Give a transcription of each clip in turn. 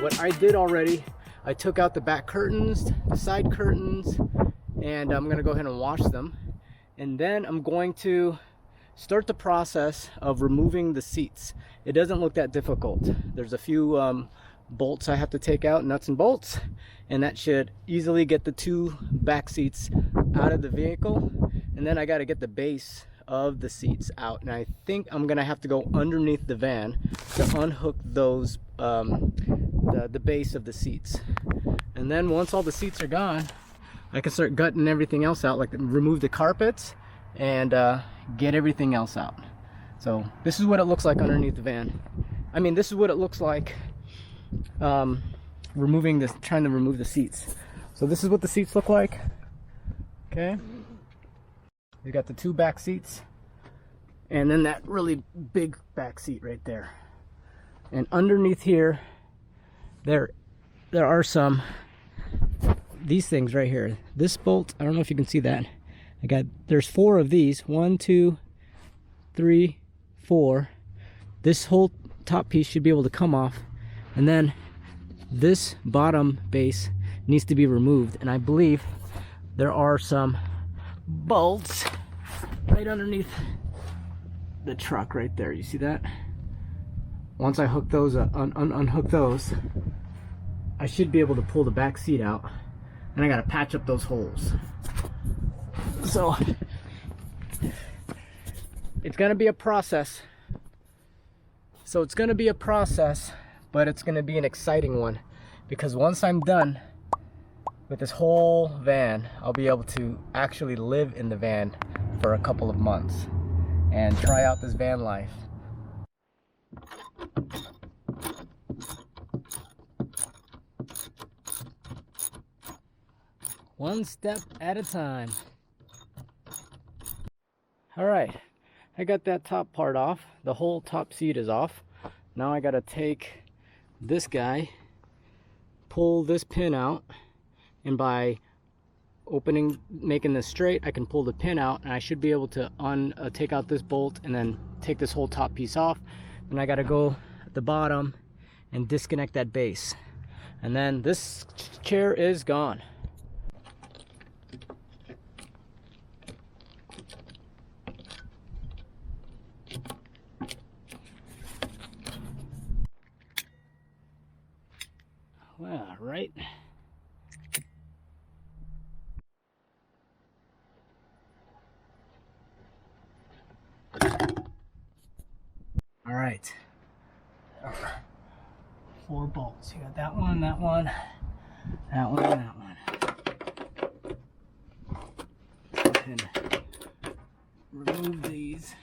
what I did already, I took out the back curtains, the side curtains, and I'm gonna go ahead and wash them. And then I'm going to start the process of removing the seats. It doesn't look that difficult. There's a few bolts I have to take out, nuts and bolts, and that should easily get the two back seats out of the vehicle. And then I got to get the base of the seats out, and I think I'm gonna have to go underneath the van to unhook those the base of the seats. And then once all the seats are gone, I can start gutting everything else out, like remove the carpets and get everything else out. So this is what it looks like underneath the van. I mean, this is what it looks like trying to remove the seats. So this is what the seats look like. Okay, you got the two back seats and then that really big back seat right there. And underneath here there are some these things right here. This bolt, I don't know if you can see that. There's 4 of these. 1, 2, 3, 4. This whole top piece should be able to come off, and then this bottom base needs to be removed. And I believe there are some bolts right underneath the truck right there. You see that? Once I hook those unhook those, I should be able to pull the back seat out. And I gotta patch up those holes. So it's gonna be a process. But it's gonna be an exciting one, because once I'm done with this whole van, I'll be able to actually live in the van for a couple of months and try out this van life. One step at a time. All right, I got that top part off. The whole top seat is off. Now I gotta take this guy, pull this pin out, and by making this straight, I can pull the pin out, and I should be able to take out this bolt and then take this whole top piece off. And I gotta go at the bottom and disconnect that base. And then this chair is gone. Well, right. All right. 4 bolts. You got that one, that one, that one, and that one. And remove these.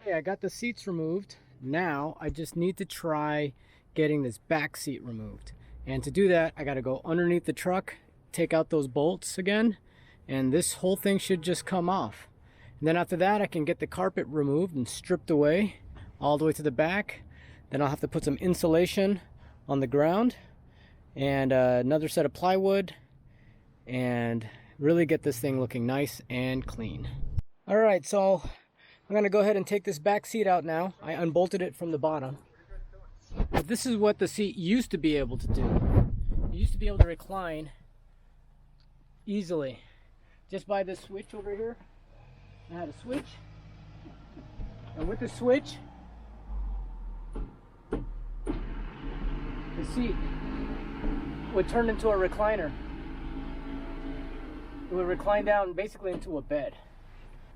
I got the seats removed. Now I just need to try getting this back seat removed. And to do that, I got to go underneath the truck, take out those bolts again, and this whole thing should just come off. And then after that, I can get the carpet removed and stripped away all the way to the back. Then I'll have to put some insulation on the ground and another set of plywood and really get this thing looking nice and clean. All right, so I'm gonna go ahead and take this back seat out now. I unbolted it from the bottom. But this is what the seat used to be able to do. It used to be able to recline easily just by this switch over here. I had a switch, and with the switch, the seat would turn into a recliner. It would recline down basically into a bed.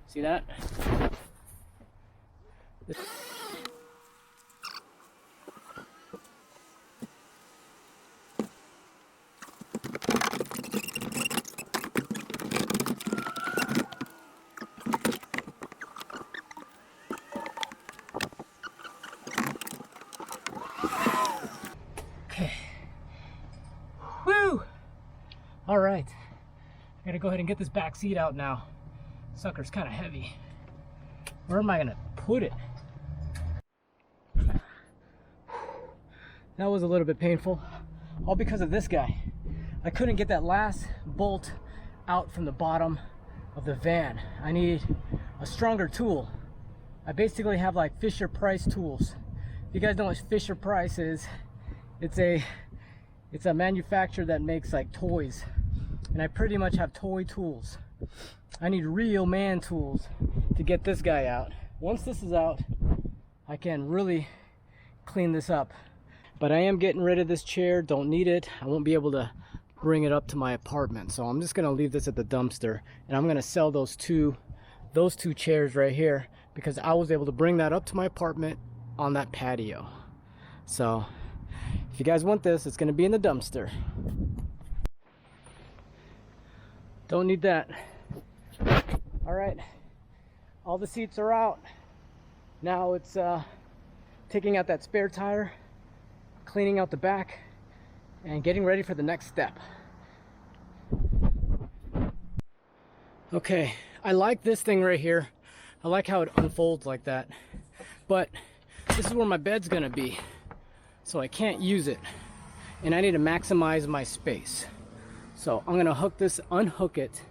See that? Okay. Woo! All right. I gotta go ahead and get this back seat out now. Sucker's kind of heavy. Where am I gonna put it? That was a little bit painful, all because of this guy. I couldn't get that last bolt out from the bottom of the van. I need a stronger tool I basically have like Fisher Price tools. If you guys know what Fisher Price is, it's a manufacturer that makes like toys, and I pretty much have toy tools. I need real man tools to get this guy out. Once this is out, I can really clean this up. But I am getting rid of this chair. Don't need it. I won't be able to bring it up to my apartment, so I'm just gonna leave this at the dumpster, and I'm gonna sell those two chairs right here, because I was able to bring that up to my apartment on that patio. So if you guys want this, it's gonna be in the dumpster. Don't need that. All right, all the seats are out. Now it's taking out that spare tire, cleaning out the back, and getting ready for the next step. Okay, I like this thing right here. I like how it unfolds like that. But this is where my bed's gonna be, so I can't use it. And I need to maximize my space. So I'm gonna unhook it,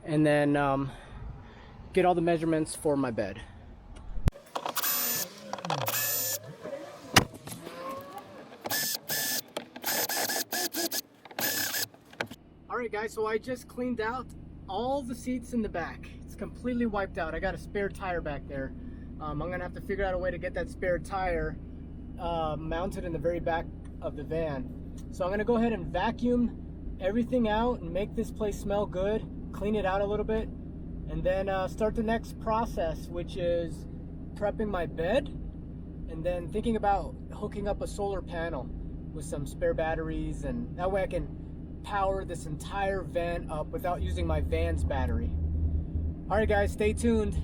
and then get all the measurements for my bed. Alright guys, so I just cleaned out all the seats in the back. It's completely wiped out. I got a spare tire back there. I'm gonna have to figure out a way to get that spare tire mounted in the very back of the van. So I'm gonna go ahead and vacuum everything out and make this place smell good, clean it out a little bit, and then start the next process, which is prepping my bed, and then thinking about hooking up a solar panel with some spare batteries, and that way I can power this entire van up without using my van's battery. All right guys, stay tuned.